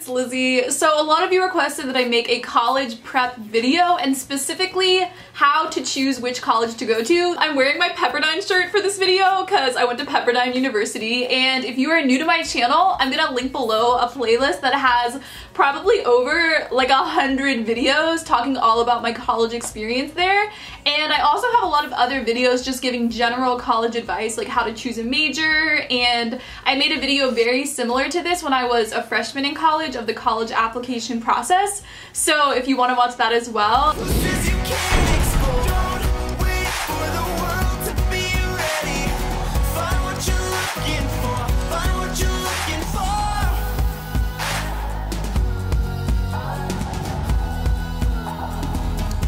it's Lizzie. So a lot of you requested that I make a college prep video, and specifically how to choose which college to go to. I'm wearing my Pepperdine shirt for this video because I went to Pepperdine University, and if you are new to my channel, I'm gonna link below a playlist that has probably over like 100 videos talking all about my college experience there. And I also have a lot of other videos just giving general college advice, like how to choose a major, and I made a video very similar to this when I was a freshman in college of the college application process. So if you want to watch that as well.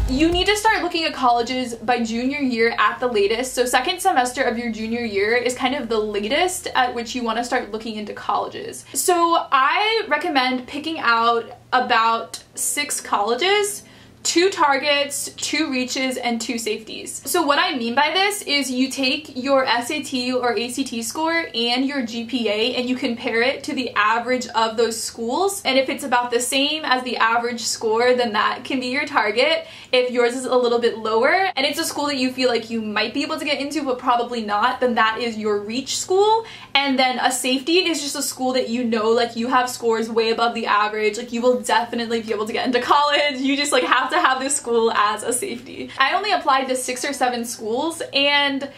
You need to start looking at colleges by junior year at the latest. So second semester of your junior year is kind of the latest at which you want to start looking into colleges. So I recommend picking out about 6 colleges, 2 targets, 2 reaches, and 2 safeties. So what I mean by this is you take your SAT or ACT score and your GPA and you compare it to the average of those schools. And if it's about the same as the average score, then that can be your target. If yours is a little bit lower and it's a school that you feel like you might be able to get into but probably not, then that is your reach school. And then a safety is just a school that you know, like you have scores way above the average, like you will definitely be able to get into college. You just like have to have this school as a safety. I only applied to 6 or 7 schools, and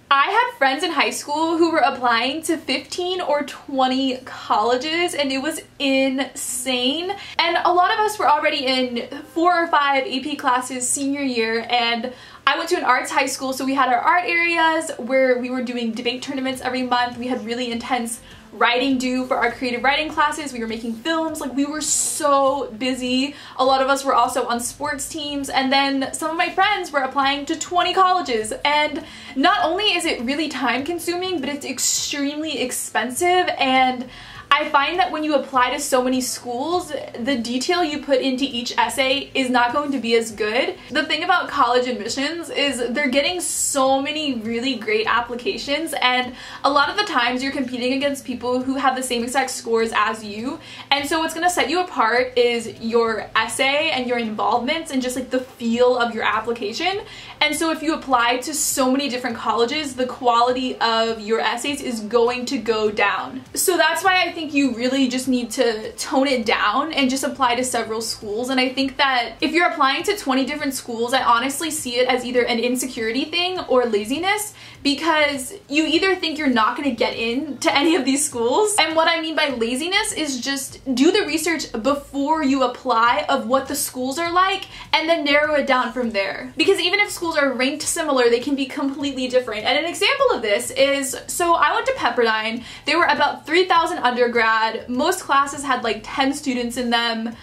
I had friends in high school who were applying to 15 or 20 colleges, and it was insane. And a lot of us were already in 4 or 5 AP classes senior year, and I went to an arts high school, so we had our art areas where we were doing debate tournaments every month. We had really intense writing due for our creative writing classes. We were making films, like we were so busy. A lot of us were also on sports teams, and then some of my friends were applying to 20 colleges. And not only is it really time consuming, but it's extremely expensive, and I find that when you apply to so many schools, the detail you put into each essay is not going to be as good. The thing about college admissions is they're getting so many really great applications, and a lot of the times you're competing against people who have the same exact scores as you. And so what's going to set you apart is your essay and your involvements and just like the feel of your application. And so if you apply to so many different colleges, the quality of your essays is going to go down. So that's why I think you really just need to tone it down and just apply to several schools. And I think that if you're applying to 20 different schools, I honestly see it as either an insecurity thing or laziness, because you either think you're not going to get into any of these schools. And what I mean by laziness is just do the research before you apply of what the schools are like, and then narrow it down from there. Because even if schools are ranked similar, they can be completely different. And an example of this is, so I went to Pepperdine. There were about 3,000 undergrad. Most classes had like 10 students in them.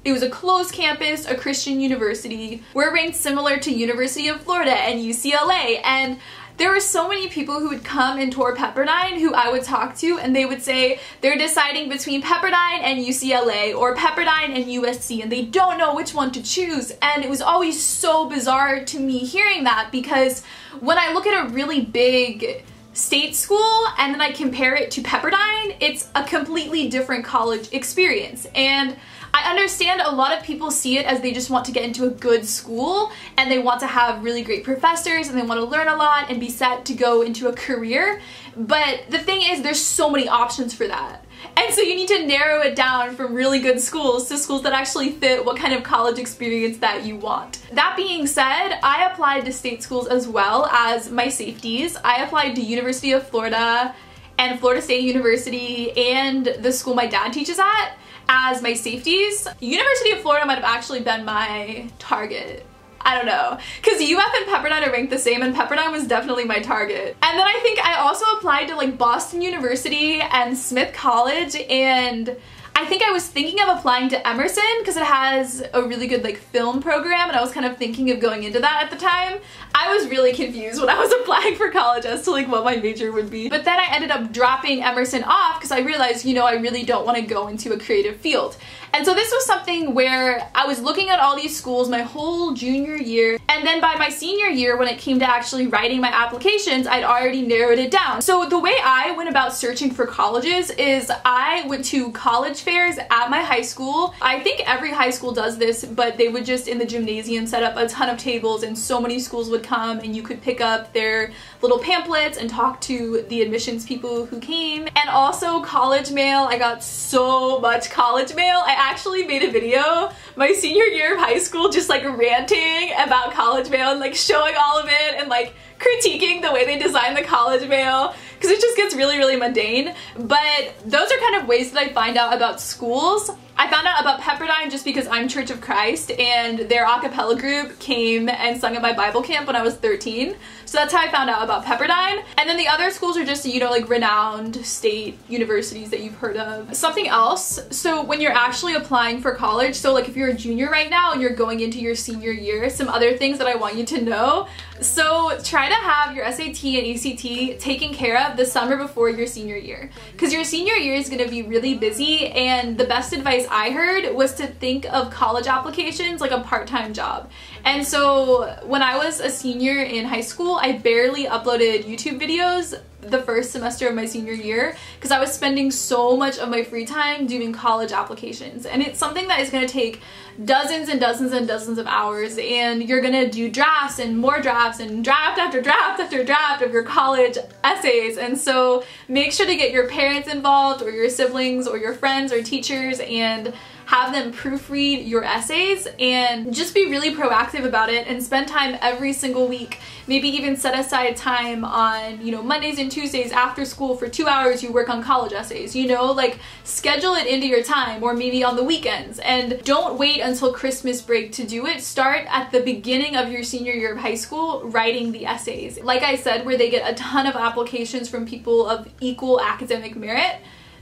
It was a closed campus, a Christian university. We're ranked similar to University of Florida and UCLA, and there were so many people who would come and tour Pepperdine who I would talk to, and they would say they're deciding between Pepperdine and UCLA or Pepperdine and USC, and they don't know which one to choose. And it was always so bizarre to me hearing that, because when I look at a really big state school and then I compare it to Pepperdine, it's a completely different college experience. And I understand a lot of people see it as they just want to get into a good school and they want to have really great professors and they want to learn a lot and be set to go into a career. But the thing is, there's so many options for that. And so you need to narrow it down from really good schools to schools that actually fit what kind of college experience that you want. That being said, I applied to state schools as well as my safeties. I applied to University of Florida and Florida State University and the school my dad teaches at as my safeties. University of Florida might have actually been my target. I don't know, because UF and Pepperdine are ranked the same, and Pepperdine was definitely my target. And then I think I also applied to like Boston University and Smith College, and I think I was thinking of applying to Emerson because it has a really good like film program, and I was kind of thinking of going into that at the time. I was really confused when I was applying for college as to like what my major would be. But then I ended up dropping Emerson off because I realized, you know, I really don't want to go into a creative field. And so this was something where I was looking at all these schools my whole junior year, and then by my senior year, when it came to actually writing my applications, I'd already narrowed it down. So the way I went about searching for colleges is I went to college fairs fairs at my high school. I think every high school does this, but they would just in the gymnasium set up a ton of tables and so many schools would come and you could pick up their little pamphlets and talk to the admissions people who came. And also college mail. I got so much college mail. I actually made a video my senior year of high school just like ranting about college mail and like showing all of it and like critiquing the way they design the college mail because it just gets really, really mundane. But those are kind of ways that I find out about schools. I found out about Pepperdine just because I'm Church of Christ and their a cappella group came and sung at my Bible camp when I was 13. So that's how I found out about Pepperdine. And then the other schools are just, you know, like renowned state universities that you've heard of. Something else, so when you're actually applying for college, so like if you're a junior right now and you're going into your senior year, some other things that I want you to know. So try to have your SAT and ACT taken care of the summer before your senior year, because your senior year is going to be really busy, and the best advice I heard was to think of college applications like a part-time job. And so when I was a senior in high school, I barely uploaded YouTube videos the first semester of my senior year because I was spending so much of my free time doing college applications, and it's something that is going to take dozens and dozens and dozens of hours, and you're gonna do drafts and more drafts and draft after draft after draft of your college essays. And so make sure to get your parents involved or your siblings or your friends or teachers and have them proofread your essays, and just be really proactive about it and spend time every single week. Maybe even set aside time on, you know, Mondays and Tuesdays after school for 2 hours you work on college essays, you know, like schedule it into your time, or maybe on the weekends. And don't wait until Christmas break to do it. Start at the beginning of your senior year of high school writing the essays. Like I said, where they get a ton of applications from people of equal academic merit,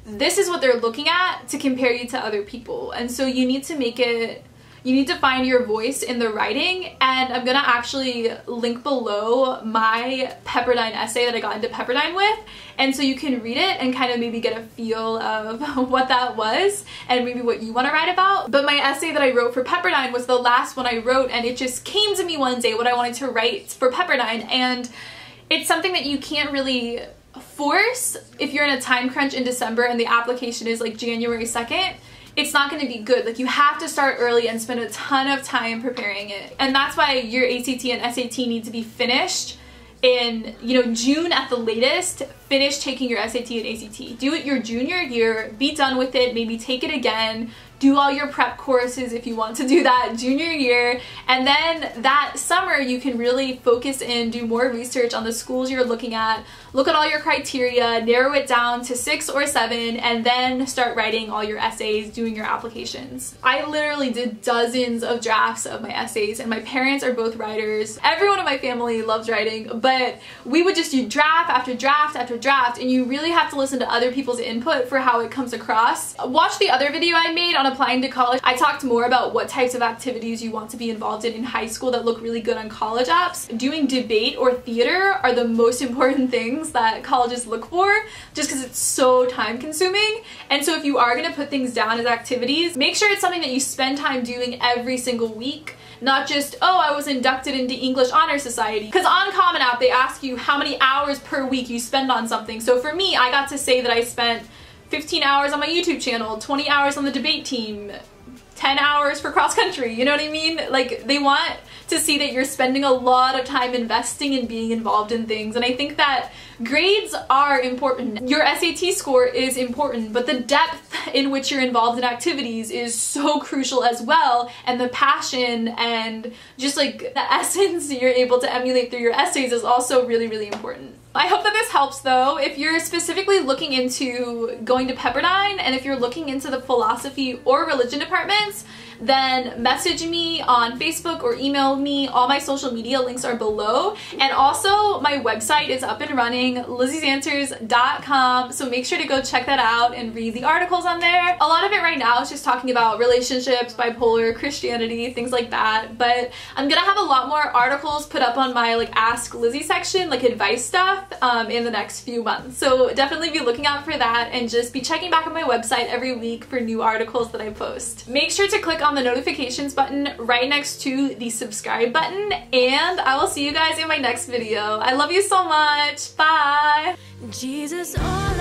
this is what they're looking at to compare you to other people. And so you need to make it, you need to find your voice in the writing. And I'm gonna actually link below my Pepperdine essay that I got into Pepperdine with, and so you can read it and kind of maybe get a feel of what that was and maybe what you want to write about. But my essay that I wrote for Pepperdine was the last one I wrote, and it just came to me one day what I wanted to write for Pepperdine. And it's something that you can't really force if you're in a time crunch in December and the application is like January 2nd. It's not going to be good. Like, you have to start early and spend a ton of time preparing it. And that's why your ACT and SAT need to be finished in, you know, June at the latest. Finish taking your SAT and ACT. Do it your junior year, be done with it, maybe take it again, do all your prep courses if you want to do that junior year, and then that summer you can really focus in, do more research on the schools you're looking at, look at all your criteria, narrow it down to 6 or 7, and then start writing all your essays, doing your applications. I literally did dozens of drafts of my essays, and my parents are both writers. Everyone in my family loves writing, but we would just do draft after draft after draft, and you really have to listen to other people's input for how it comes across. Watch the other video I made on applying to college. I talked more about what types of activities you want to be involved in high school that look really good on college apps. Doing debate or theater are the most important things that colleges look for, just because it's so time consuming. And so if you are going to put things down as activities, make sure it's something that you spend time doing every single week. Not just, oh, I was inducted into English Honor Society. Because on Common App, they ask you how many hours per week you spend on something. So for me, I got to say that I spent 15 hours on my YouTube channel, 20 hours on the debate team, 10 hours for cross country, you know what I mean? Like, they want to see that you're spending a lot of time investing in being involved in things. And I think that grades are important. Your SAT score is important, but the depth in which you're involved in activities is so crucial as well. And the passion and just like the essence you're able to emulate through your essays is also really, really important. I hope that this helps though. If you're specifically looking into going to Pepperdine, and if you're looking into the philosophy or religion departments, then message me on Facebook or email me. All my social media links are below. And also my website is up and running, LizziesAnswers.com. So make sure to go check that out and read the articles on there. A lot of it right now is just talking about relationships, bipolar, Christianity, things like that. But I'm gonna have a lot more articles put up on my like Ask Lizzie section, like advice stuff, in the next few months. So definitely be looking out for that, and just be checking back on my website every week for new articles that I post. Make sure to click on the notifications button right next to the subscribe button, and I will see you guys in my next video. I love you so much. Bye! Jesus, all